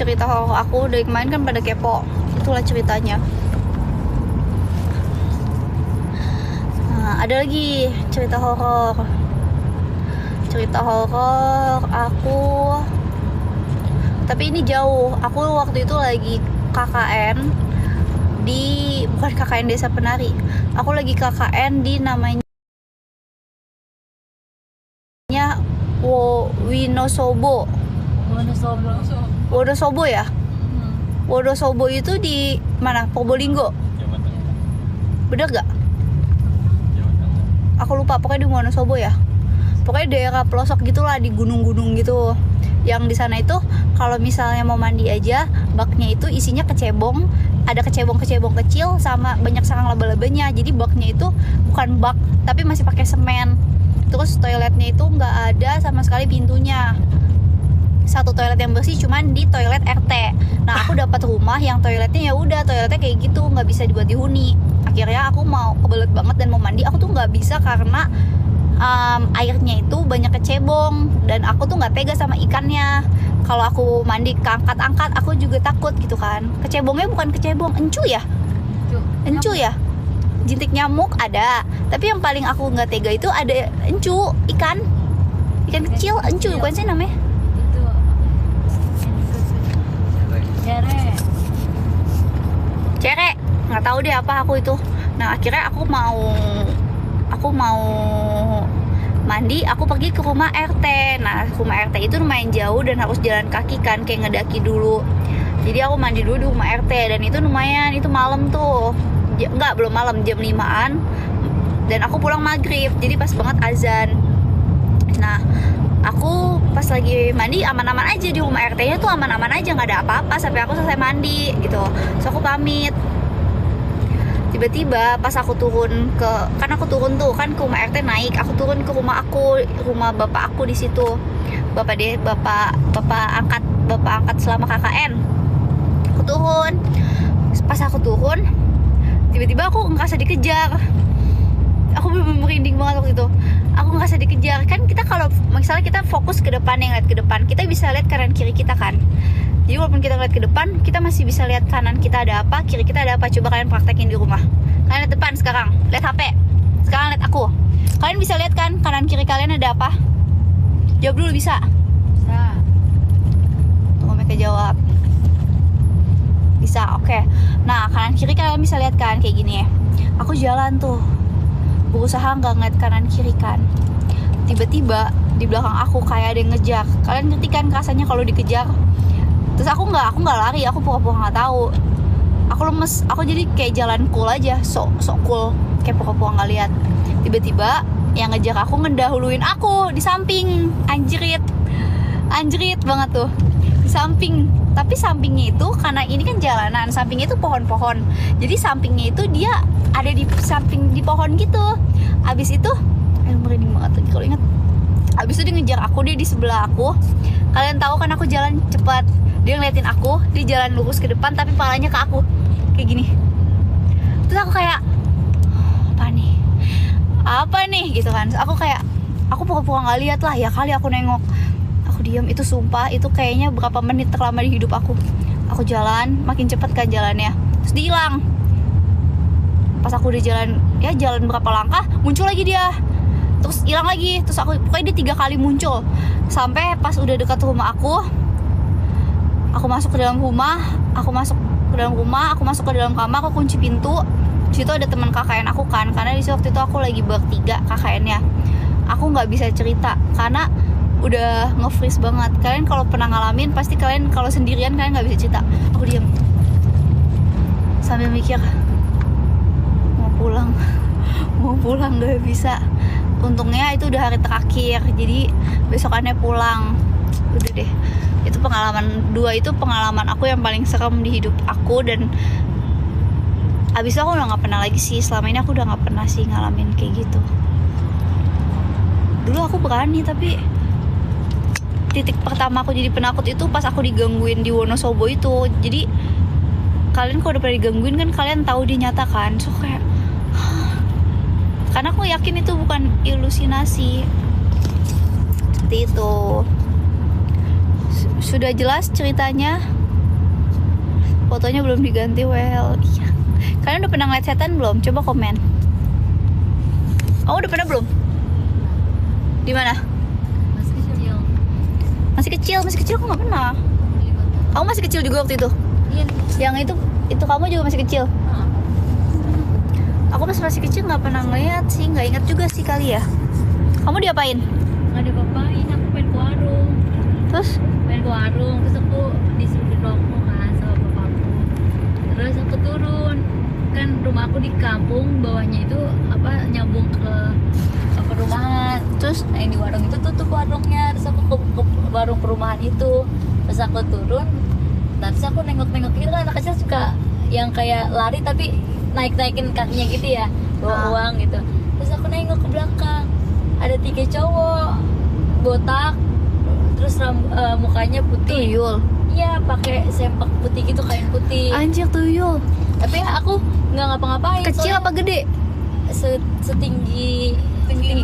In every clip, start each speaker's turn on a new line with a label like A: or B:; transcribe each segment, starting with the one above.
A: cerita horor aku dari kemarin kan pada kepo. Itulah ceritanya. Nah, ada lagi cerita horor. Cerita horor aku. Tapi ini jauh. Aku waktu itu lagi KKN bukan KKN Desa Penari. Aku lagi KKN di namanya Wonosobo. Wonosobo ya? Wonosobo itu di mana? Probolinggo. Bener gak? Aku lupa, pokoknya di Wonosobo ya. Pokoknya daerah pelosok gitulah, di gunung-gunung gitu. Yang di sana itu kalau misalnya mau mandi aja, baknya itu isinya kecebong, ada kecebong-kecebong kecil sama banyak sarang laba-labanya. Jadi baknya itu bukan bak, tapi masih pakai semen. Terus toiletnya itu nggak ada sama sekali pintunya. Satu toilet yang bersih cuman di toilet RT. Nah, aku dapat rumah yang toiletnya ya udah toiletnya kayak gitu, nggak bisa dibuat dihuni. Akhirnya aku mau kebelet banget dan mau mandi, aku tuh nggak bisa karena airnya itu banyak kecebong dan aku tuh nggak tega sama ikannya. Kalau aku mandi keangkat-angkat, aku juga takut gitu kan. Kecebongnya bukan kecebong, encu ya? Encu ya? Jintik nyamuk ada, tapi yang paling aku nggak tega itu ada encu, ikan kecil, encu bukan sih namanya? Cere, nggak tahu deh apa aku itu. Nah akhirnya aku mau mandi, aku pergi ke rumah RT. Nah rumah RT itu lumayan jauh dan harus jalan kaki kan, kayak ngedaki dulu. Jadi aku mandi dulu di rumah RT dan itu lumayan, itu malam tuh. Enggak, belum malam, jam 5-an. Dan aku pulang maghrib, jadi pas banget azan. Nah, aku pas lagi mandi aman-aman aja di rumah RT-nya tuh, aman-aman aja, nggak ada apa-apa sampai aku selesai mandi gitu. So aku pamit. Tiba-tiba pas aku turun kan aku turun tuh kan ke rumah RT naik, aku turun ke rumah bapak aku di situ. Bapak angkat selama KKN. Aku turun. Pas aku turun, tiba-tiba aku ngerasa dikejar. Aku bener-bener merinding banget waktu itu. Aku ngerasa dikejar. Kan kita kalau misalnya kita fokus ke depan, yang lihat ke depan, kita bisa lihat kanan kiri kita kan. Jadi walaupun kita lihat ke depan, kita masih bisa lihat kanan kita ada apa, kiri kita ada apa. Coba kalian praktekin di rumah. Kalian lihat depan sekarang, lihat HP. Sekarang lihat aku. Kalian bisa lihat kan kanan kiri kalian ada apa? Jawab dulu, bisa?
B: Bisa.
A: Tunggu mereka jawab. Bisa, oke. Nah, kanan kiri kalian bisa lihat kan kayak gini ya. Aku jalan tuh, berusaha nggak ngeliat kanan kiri kan. Tiba-tiba di belakang aku kayak ada yang ngejar. Kalian ngerti kan rasanya kalau dikejar? Terus aku nggak lari, aku pura-pura nggak tahu. Aku lemes, aku jadi kayak jalan cool aja, sok cool, kayak pura-pura nggak lihat. Tiba-tiba yang ngejar aku ngedahuluin aku di samping, anjrit banget tuh di samping. Tapi sampingnya itu karena ini kan jalanan, sampingnya itu pohon-pohon. Jadi sampingnya itu dia ada di samping di pohon gitu. Abis itu, merinding banget lagi kalau inget. Abis itu dia ngejar aku, dia di sebelah aku. Kalian tahu kan aku jalan cepat. Dia ngeliatin aku, dia jalan lurus ke depan tapi palanya ke aku kayak gini. Terus aku kayak apa nih gitu kan. Aku pura-pura nggak lihat lah, ya kali aku nengok. Aku diam, itu sumpah itu kayaknya berapa menit terlama di hidup aku. Aku jalan, makin cepet kan jalannya, terus dia hilang. Pas aku udah jalan berapa langkah, muncul lagi dia, terus hilang lagi. Terus pokoknya dia 3 kali muncul sampai pas udah dekat rumah aku masuk ke dalam rumah, aku masuk ke dalam kamar, aku kunci pintu. Di situ ada teman KKN aku kan, karena di waktu itu aku lagi bertiga KKN-nya. Aku nggak bisa cerita karena udah nge-freeze banget. Kalian kalau pernah ngalamin, pasti kalian kalau sendirian kalian nggak bisa cerita. Aku diam sambil mikir mau pulang nggak bisa. Untungnya itu udah hari terakhir, jadi besokannya pulang. Udah deh, itu pengalaman 2 itu pengalaman aku yang paling serem di hidup aku. Dan abis itu aku udah nggak pernah lagi sih, selama ini aku udah nggak pernah sih ngalamin kayak gitu. Dulu aku berani, tapi titik pertama aku jadi penakut itu pas aku digangguin di Wonosobo itu. Jadi kalian kalau udah pernah digangguin kan kalian tahu dia nyata kan. So kayak karena aku yakin itu bukan ilusinasi. Seperti itu. Sudah jelas ceritanya. Fotonya belum diganti, well. Iya. Kalian udah pernah ngeliat setan belum? Coba komen. Kamu udah pernah belum? Di mana?
B: Masih kecil.
A: Masih kecil aku nggak pernah. Kamu masih kecil juga waktu itu?
B: Iya.
A: Yang itu kamu juga masih kecil? Aku pas masih kecil nggak pernah ngeliat sih, nggak ingat juga sih kali ya. Kamu diapain?
B: Nggak ada apa-apain, aku main ke warung.
A: Terus?
B: Main ke warung, terus aku disuruh rokok kan sama bapakku. Terus aku turun, kan rumah aku di kampung, bawahnya itu apa nyambung ke perumahan.
A: Terus?
B: Nah ini warung itu tutup warungnya, terus aku ke warung perumahan itu. Terus aku turun, terus aku nengok-nengok gitu kan, anak kecil suka yang kayak lari tapi naik-naikin kakinya gitu ya, bawa uang gitu. Terus aku nengok ke belakang, ada 3 cowok botak, terus mukanya putih.
A: Tuyul.
B: Iya, pakai sempak putih gitu, kain putih.
A: Anjir, tuyul.
B: Tapi aku nggak ngapa-ngapain.
A: Kecil
B: soalnya
A: apa gede?
B: setinggi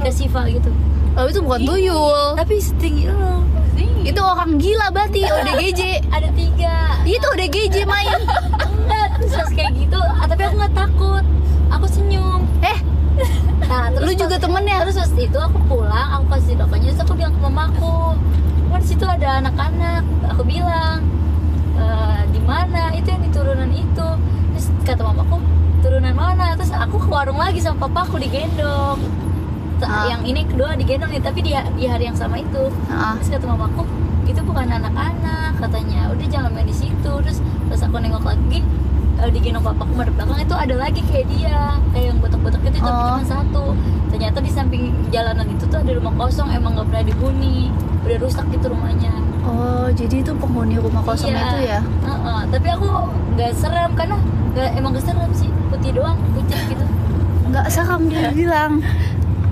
B: ke Siva gitu.
A: Oh, itu bukan tuyul.
B: Tapi setinggi lo.
A: Itu orang gila berarti, ODGJ.
B: Ada 3.
A: Itu ODGJ main.
B: Enggak, terus pas kayak gitu, tapi aku nggak takut. Aku senyum. Nah,
A: Lu juga temennya?
B: Terus pas itu aku pulang, aku kasih rokoknya, terus aku bilang ke mamaku, "Wah, di situ ada anak-anak." Aku bilang, "Di mana? Itu yang di turunan itu." Terus kata mamaku, "Turunan mana?" Terus aku ke warung lagi sama papaku digendong. Yang ini kedua digendong nih, tapi di hari yang sama itu. Terus kata mamaku, "Itu bukan anak-anak," katanya. "Udah jangan main di situ." Terus pas aku nengok lagi, digendong papaku madep belakang itu ada lagi kayak dia, kayak yang botak-botak itu, tapi cuma satu. Ternyata di samping jalanan itu tuh ada rumah kosong, emang nggak pernah dihuni, udah rusak gitu rumahnya.
A: Oh, jadi itu penghuni rumah kosong
B: Iya.
A: itu ya?
B: Tapi aku nggak serem karena emang nggak serem sih, putih doang, pucat gitu.
A: Nggak serem dia bilang.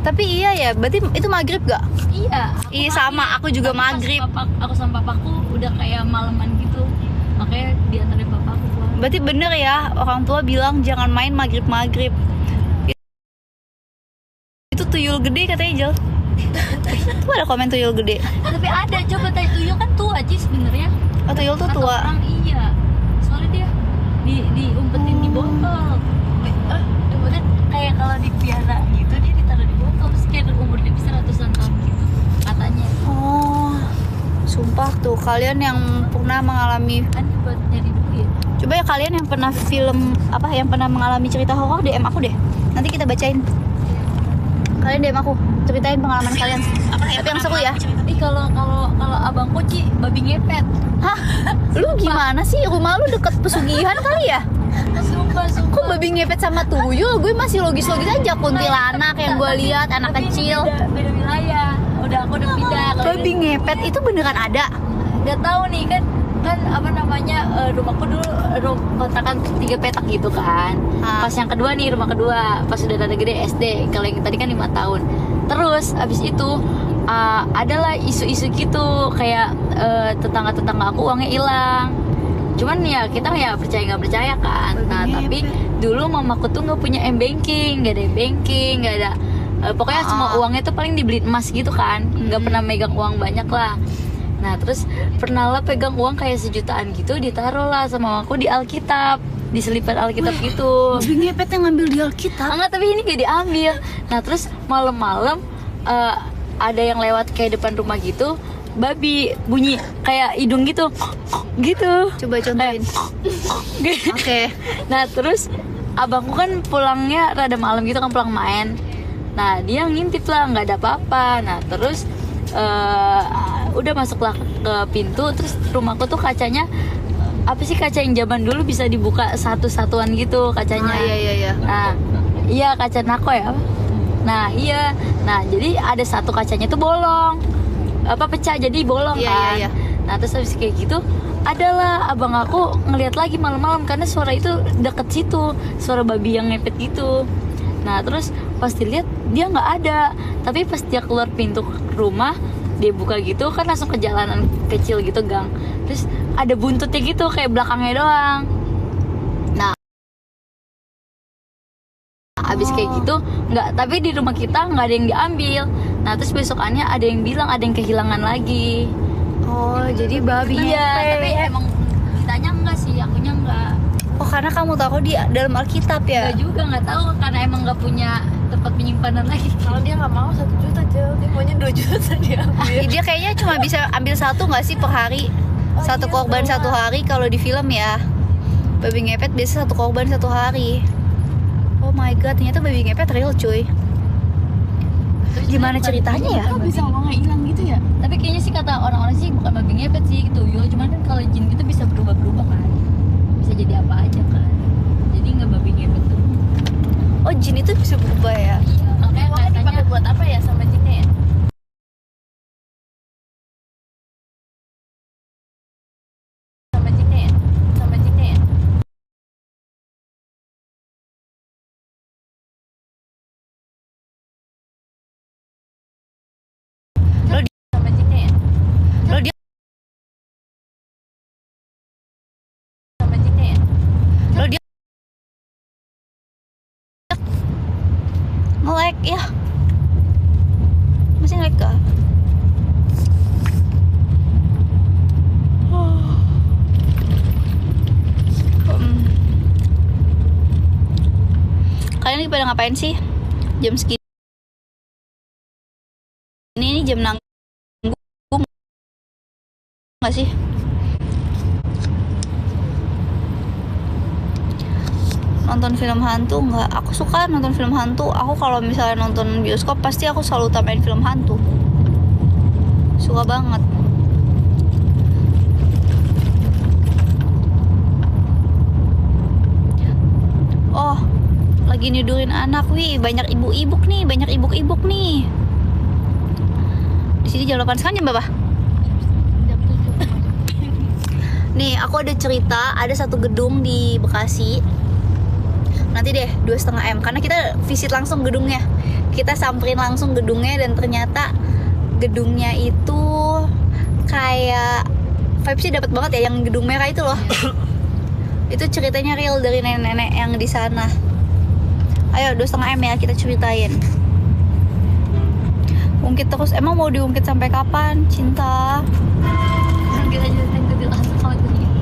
A: Tapi iya ya, berarti itu maghrib gak?
B: Iya.
A: Iya sama, aku juga maghrib.
B: Aku sama papaku udah kayak malaman gitu, makanya diantarin papaku pulang.
A: Berarti bener ya, orang tua bilang jangan main maghrib-maghrib. Itu tuyul gede katanya, Jel. Tuh ada komen tuyul gede.
B: Tapi ada, coba tanya tuyul kan tua aja sebenarnya.
A: Oh, tuyul tuh
B: Kata
A: tua.
B: orang iya, soalnya dia diumpetin di botol. Kan kayak kalau dipiara gitu, dia ditaruh di botol, terus kayak umurnya bisa ratusan tahun gitu katanya.
A: Oh, sumpah tuh kalian yang pernah mengalami,
B: Kan buat nyari duit.
A: coba ya kalian yang pernah yang pernah mengalami cerita horor, DM aku deh. Nanti kita bacain. Kalian DM aku, ceritain pengalaman kalian. Tapi yang seru ya.
B: Ih kalau abang Koci babi ngepet.
A: Hah? Lu gimana sih? Rumah lu deket pesugihan kali ya?
B: Sumpah.
A: Kok babi ngepet sama tuyul? Gue masih logis-logis aja. Kuntilanak yang gue lihat, anak
B: Tapi
A: kecil.
B: beda wilayah. Aku udah pindah.
A: Babi ngepet itu beneran ada?
B: Nggak tahu nih kan apa namanya, rumahku dulu kontrakan 3 petak gitu kan. Pas yang kedua nih, rumah kedua pas udah rada gede SD. Kalau yang tadi kan 5 tahun. Terus abis itu adalah isu-isu gitu kayak tetangga aku uangnya hilang. Cuman ya kita ya percaya nggak percaya kan. Nah tapi dulu mamaku tuh nggak punya m-banking, nggak ada m-banking, nggak ada pokoknya semua uangnya tuh paling dibeli emas gitu kan, nggak pernah megang uang banyak lah. Nah terus pernah lah pegang uang kayak 1 jutaan gitu, ditaruh lah sama mamaku di Alkitab, diselipin Alkitab gitu.
A: Babi ngepet yang ngambil di Alkitab?
B: Enggak, tapi ini gak diambil. Nah terus malam-malam ada yang lewat kayak depan rumah gitu, babi bunyi kayak hidung gitu gitu.
A: Coba contohin. Oke.
B: Nah terus abangku kan pulangnya rada malam gitu kan, pulang main. Nah dia ngintip lah, nggak ada apa-apa. Nah terus udah masuklah ke pintu. Terus rumahku tuh kacanya apa sih, kaca yang zaman dulu bisa dibuka satu-satuan gitu kacanya.
A: Iya.
B: Nah iya, kaca nako ya. Nah iya, nah jadi ada satu kacanya tuh bolong, pecah jadi bolong kan.
A: Iya.
B: Nah terus habis kayak gitu, adalah abang aku ngelihat lagi malam-malam karena suara itu deket situ, suara babi yang ngepet gitu. Nah terus pas dilihat dia nggak ada, tapi pas dia keluar pintu rumah, dia buka gitu kan, langsung ke jalanan kecil gitu, gang. Terus ada buntutnya gitu kayak belakangnya doang. Nah abis kayak gitu nggak, tapi di rumah kita nggak ada yang diambil. Nah terus besokannya ada yang bilang ada yang kehilangan lagi.
A: Oh, jadi babi
B: Iya,
A: ngepet.
B: tapi emang ditanya enggak sih, akunya enggak.
A: karena kamu tahu di dalam Alkitab ya.
B: Enggak juga, nggak tahu karena emang nggak punya tempat penyimpanan lagi.
C: Kalau dia nggak mau 1 juta aja, dia maunya 2 juta dia ambil.
A: Dia kayaknya cuma bisa ambil satu nggak sih per hari? Satu
C: iya,
A: korban
C: betul.
A: 1 hari kalau di film ya. Babi ngepet biasa 1 korban 1 hari. Oh my god, ternyata babi ngepet real cuy.
B: Terus
A: Gimana ceritanya ya?
C: Kok bisa uangnya hilang gitu ya?
B: Tapi kayaknya sih kata orang-orang sih bukan babi ngepet sih gitu. Cuman kan kalau jin gitu bisa berubah-berubah kan. Bisa jadi apa aja kan. Jadi nggak babi ngepet tuh.
A: Oh jin itu bisa berubah ya?
B: Iya, makanya
C: Uangnya dipakai
B: katanya
C: buat apa ya sama jinnya ya? Sama jinnya ya? Sama jinnya ya?
A: Lo di-
C: Sama jinnya ya?
A: Lo dia
C: Sama jinnya ya?
A: lo dia nge-lag ya? Masih nge-lag kah? Kalian lagi pada ngapain sih? Jam segini ini jam nanggung nggak sih? Nonton film hantu nggak? Aku suka nonton film hantu. Aku kalau misalnya nonton bioskop pasti aku selalu tambahin film hantu. Suka banget. Oh, lagi nidurin anak, wih. Banyak ibu-ibuk nih, banyak ibuk-ibuk nih. Di sini jam 8 sekarang jam berapa?
C: Jam 7.
A: Nih, aku ada cerita, ada satu gedung di Bekasi. Nanti deh 2,5 M karena kita visit langsung gedungnya. Kita samperin langsung gedungnya dan ternyata gedungnya itu kayak vibes-nya dapat banget ya, yang gedung merah itu loh. Itu ceritanya real dari nenek-nenek yang di sana. Ayo 2,5 M ya kita ceritain. Ungkit terus, emang mau diungkit sampai kapan, cinta?
B: kita ceritain kuntilanak sama tuyul.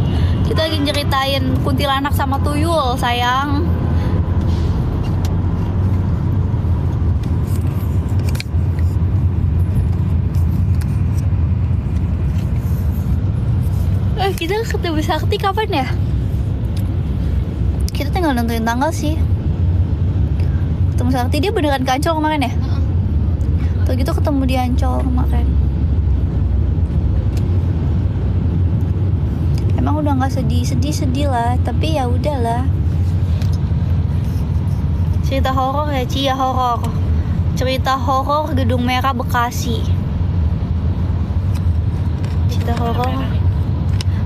A: Kita lagi ceritain kuntilanak sama tuyul, sayang. Kita ketemu Sakti kapan ya? Kita tinggal nentuin tanggal sih. Ketemu Sakti, dia beneran ke Ancol kemarin ya? Tuh gitu ketemu di Ancol kemarin. Emang udah nggak sedih lah, tapi ya udahlah. Cerita horor ya, Cia, horor. Cerita horor Gedung Merah Bekasi. Cerita horor.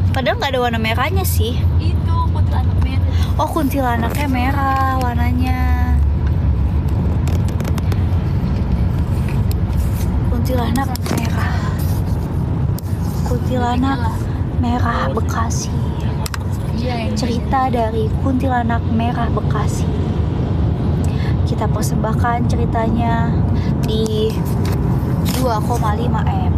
A: Padahal nggak ada warna merahnya sih.
B: Itu kuntilanak merah.
A: Oh, kuntilanaknya merah warnanya. Kuntilanak merah. Kuntilanak merah Bekasi.
B: Iya yang
A: Cerita dari Kuntilanak Merah Bekasi. Kita persembahkan ceritanya di 2,5 M.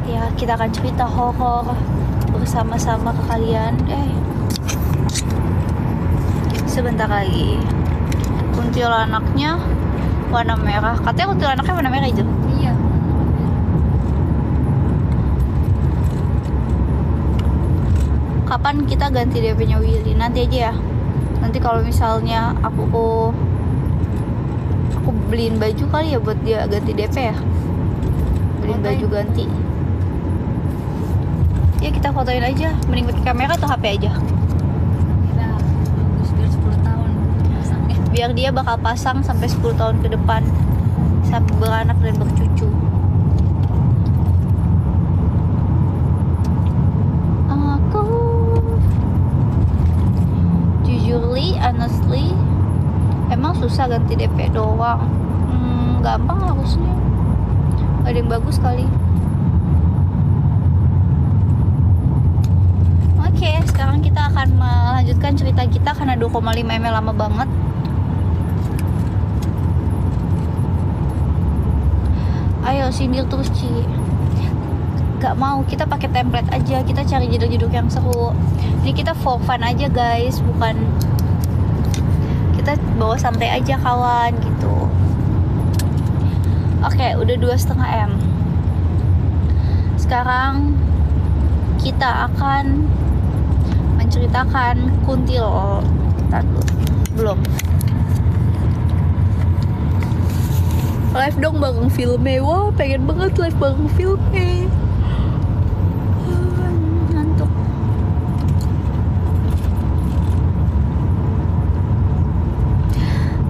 A: Ya, kita akan cerita horor bersama-sama ke kalian. Sebentar lagi. Kuntilanaknya warna merah. Katanya kuntilanaknya warna merah itu.
B: Iya.
A: Kapan kita ganti DP-nya Willy? Nanti aja ya. Nanti kalau misalnya aku beliin baju kali ya buat dia ganti DP ya. Beliin baju ganti. Ya kita fotoin aja. Mending pakai kamera atau HP aja.
B: Kita bagus biar 10 tahun pasangnya.
A: Biar dia bakal pasang sampai 10 tahun ke depan. Sampai beranak dan bercucu. Aku jujurly, honestly, emang susah ganti DP doang. Gampang harusnya. Gak ada yang bagus kali. Oke, sekarang kita akan melanjutkan cerita kita karena 2,5 ml lama banget. Ayo sindir terus, Ci. nggak mau, kita pakai template aja, kita cari jeduk-jeduk yang seru. Ini kita for fun aja guys, bukan kita bawa santai aja kawan gitu. Oke, udah 2,5 M. Sekarang kita akan menceritakan kuntil. Belum. Live dong bareng filmnya. Wah, pengen banget live bareng filmnya.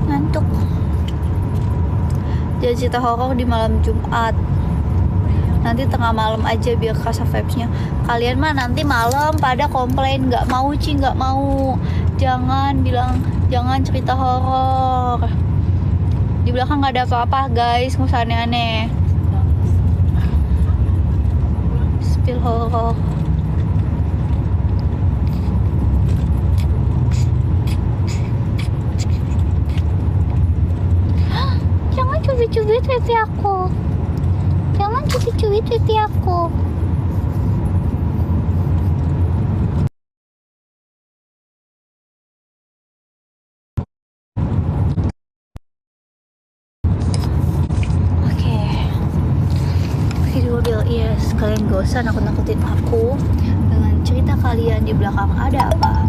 A: Ngantuk. Jangan cerita horor di malam Jumat. Nanti tengah malam aja biar kerasa vibes-nya. Kalian mah nanti malam pada komplain nggak mau nggak mau. Jangan bilang jangan cerita horor. Di belakang nggak ada apa-apa guys, nggak usah aneh-aneh. Spill horor. Jangan cubit-cubit pipi aku. Jangan cubit-cubit pipi aku. Oke, di mobil. Yes, kalian gak usah nakut-nakutin aku dengan cerita kalian di belakang ada apa.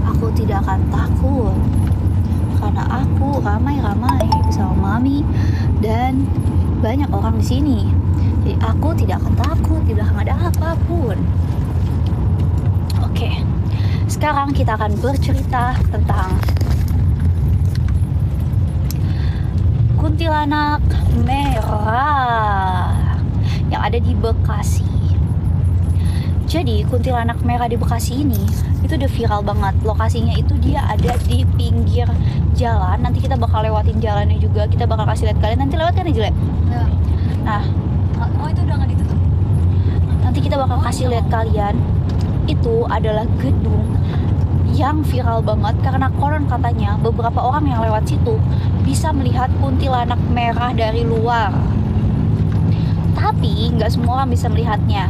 A: Aku tidak akan takut karena aku ramai-ramai sama mami dan banyak orang di sini. Jadi aku tidak akan takut di belakang ada apapun. Oke. Sekarang kita akan bercerita tentang kuntilanak merah yang ada di Bekasi. Jadi kuntilanak merah di Bekasi ini itu udah viral banget. Lokasinya itu dia ada di pinggir jalan. Nanti kita bakal lewatin jalannya juga. Kita bakal kasih lihat kalian. Nanti lewat kan ya Jule?
B: Ya.
A: Nah,
B: Oh itu udah nggak ditutup.
A: nanti kita bakal kasih lihat kalian. Itu adalah gedung yang viral banget karena konon katanya beberapa orang yang lewat situ bisa melihat kuntilanak merah dari luar. Tapi nggak semua orang bisa melihatnya.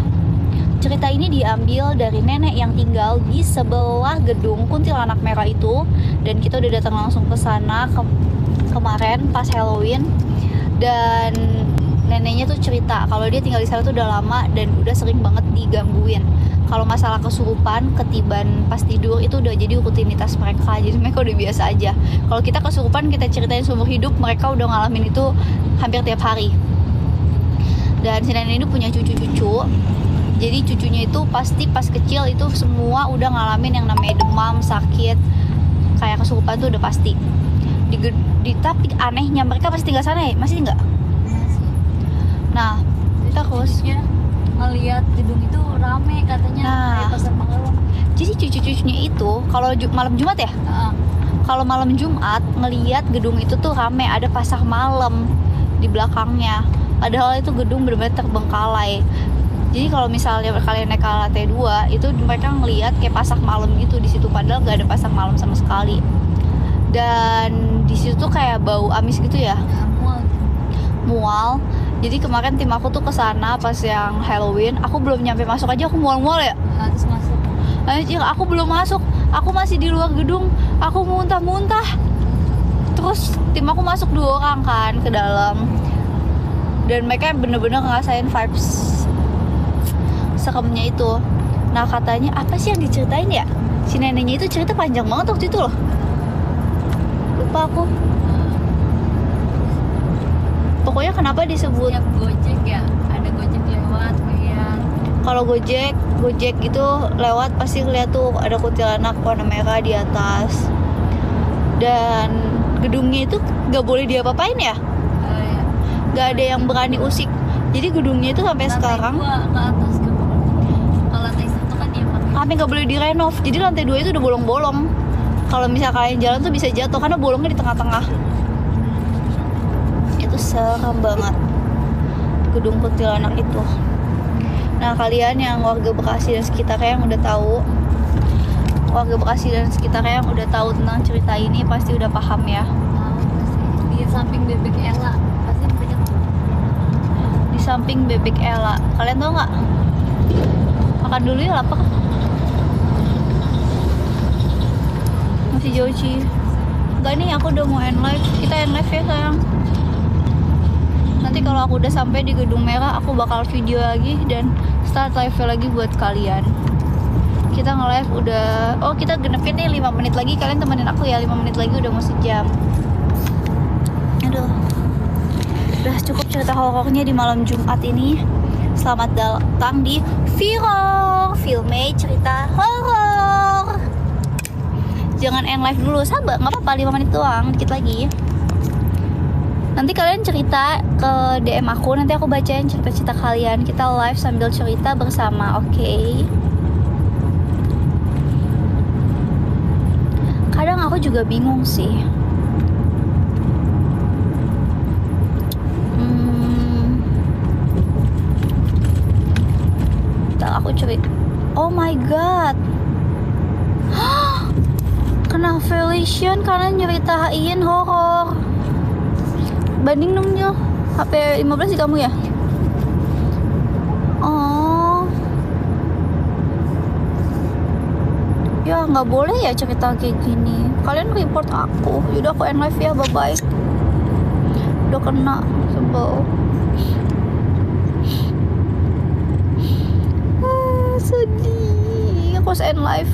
A: Cerita ini diambil dari nenek yang tinggal di sebelah gedung kuntilanak merah itu, dan kita udah datang langsung ke sana kemarin pas Halloween. Dan neneknya tuh cerita kalau dia tinggal di sana tuh udah lama dan udah sering banget digangguin. Kalau masalah kesurupan, ketiban pas tidur itu udah jadi rutinitas mereka. Jadi mereka udah biasa aja. Kalau kita kesurupan, kita ceritain seumur hidup, mereka udah ngalamin itu hampir tiap hari. Dan si nenek ini punya cucu-cucu. Jadi cucunya itu pasti pas kecil itu semua udah ngalamin yang namanya demam, sakit, kayak kesurupan tuh udah pasti. Tapi anehnya mereka pasti tinggal sana ya? Masih nggak? Nah, terus
B: ngeliat gedung itu rame katanya, kayak pasar Mangalong.
A: Jadi cucu-cucunya itu kalau malam Jumat ya? Kalau malam Jumat ngeliat gedung itu tuh rame, ada pasar malam di belakangnya. Padahal itu gedung benar-benar terbengkalai. Jadi kalau misalnya kalian naik ke lantai 2 itu mereka ngelihat kayak pasar malam gitu di situ, padahal nggak ada pasar malam sama sekali. Dan di situ tuh kayak bau amis gitu ya. Mual. Jadi kemarin tim aku tuh kesana pas yang Halloween. Aku belum nyampe masuk aja aku mual-mual ya.
B: Terus masuk.
A: Anjir, aku belum masuk. Aku masih di luar gedung. Aku muntah-muntah. Terus tim aku masuk 2 orang kan ke dalam. Dan mereka bener-bener ngerasain vibes seremnya itu. Nah katanya apa sih yang diceritain ya? Si neneknya itu cerita panjang banget waktu itu loh. Lupa aku. Pokoknya kenapa disebut
B: Tiap Gojek ya, ada Gojek lewat kayak.
A: kalau Gojek gitu lewat pasti lihat tuh ada kuntilanak warna merah di atas. Dan gedungnya itu nggak boleh diapa-apain ya?
B: Ya.
A: Nggak ada yang berani usik. Jadi gedungnya itu sampai
B: Lantai
A: sekarang
B: 2 ke atas ke bawah. Kalau lantai 1 kan dia pakai.
A: sampai nggak boleh direnov. Jadi lantai 2 itu udah bolong-bolong. Kalau misalnya kalian jalan tuh bisa jatuh karena bolongnya di tengah-tengah. Itu serem banget gedung kuntilanak itu. Nah kalian yang warga Bekasi dan sekitarnya yang udah tahu, warga Bekasi dan sekitarnya yang udah tahu tentang cerita ini pasti udah paham ya.
B: Di samping bebek Ella pasti dekat.
A: Di samping bebek Ella. Kalian tahu nggak? Makan dulu ya, lapar. Masih jauh sih. Enggak nih, aku udah mau end live. Kita end live ya sayang. Nanti kalau aku udah sampai di Gedung Merah, aku bakal video lagi dan start live lagi buat kalian. Kita nge-live udah, oh kita genepin nih 5 menit lagi. Kalian temenin aku ya, 5 menit lagi udah mau sejam. Aduh, udah cukup cerita horornya di malam Jumat ini. Selamat datang di Viro Filme Cerita Horor. Jangan end live dulu, sabar, nggak apa-apa, 5 menit doang, dikit lagi. Nanti kalian cerita ke DM aku, nanti aku bacain cerita-cerita kalian. Kita live sambil cerita bersama, oke? Kadang aku juga bingung sih. Ntar aku cerita. Oh my god. Kena violation karena nyeritain horor. Banding dong Jo. HP 15 di kamu ya? Oh. Ya nggak boleh ya cerita kayak gini. Kalian report aku. Yaudah aku end live ya, bye bye. Udah kena, sebel. Sedih. Aku harus end live.